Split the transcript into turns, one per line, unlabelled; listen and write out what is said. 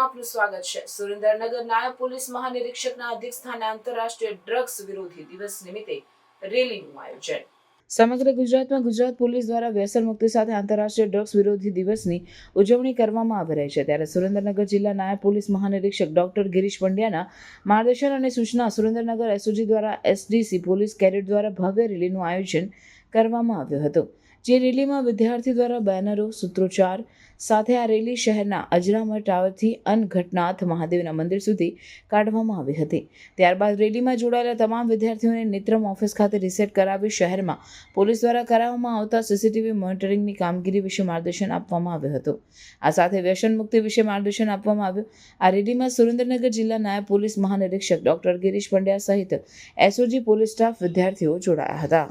આપનું સ્વાગત છે। સુરેન્દ્રનગર નાયબ પોલીસ મહાનિરીક્ષકના અધ્યક્ષસ્થાને આંતરરાષ્ટ્રીય ડ્રગ્સ વિરોધી દિવસ નિમિત્તે રેલીનું આયોજન। સમગ્ર ગુજરાતમાં ગુજરાત પોલીસ દ્વારા વ્યસન મુક્તિ સાથે આંતરરાષ્ટ્રીય ડ્રગ્સ વિરોધી દિવસની ઉજવણી કરવામાં આવી રહી છે। ત્યારે સુરેન્દ્રનગર જિલ્લા નાયબ પોલીસ મહાનિરીક્ષક ડોક્ટર ગિરીશ પંડ્યાના માર્ગદર્શન અને સૂચના સુરેન્દ્રનગર એસઓજી દ્વારા એસડીસી પોલીસ કેડેટ દ્વારા ભવ્ય રેલીનું આયોજન કરવામાં આવ્યું હતું। જે રેલીમાં વિદ્યાર્થી દ્વારા બેનરો સૂત્રોચ્ચાર સાથે આ રેલી શહેરના અજરામર ટાવરથી અનઘટનાથ મહાદેવના મંદિર સુધી કાઢવામાં આવી હતી। ત્યારબાદ રેલીમાં જોડાયેલા તમામ વિદ્યાર્થીઓને નેત્રમ ઓફિસ ખાતે રિસેટ કરાવી શહેરમાં પોલીસ દ્વારા કરાવવામાં આવતા સીસીટીવી મોનિટરિંગની કામગીરી વિશે માર્ગદર્શન આપવામાં આવ્યું હતું। આ સાથે વ્યસન મુક્તિ વિશે માર્ગદર્શન આપવામાં આવ્યું। આ રેલીમાં સુરેન્દ્રનગર જિલ્લા નાયબ પોલીસ મહાનિરીક્ષક ડોક્ટર ગિરીશ પંડ્યા સહિત એસઓજી પોલીસ સ્ટાફ વિદ્યાર્થીઓ જોડાયા હતા।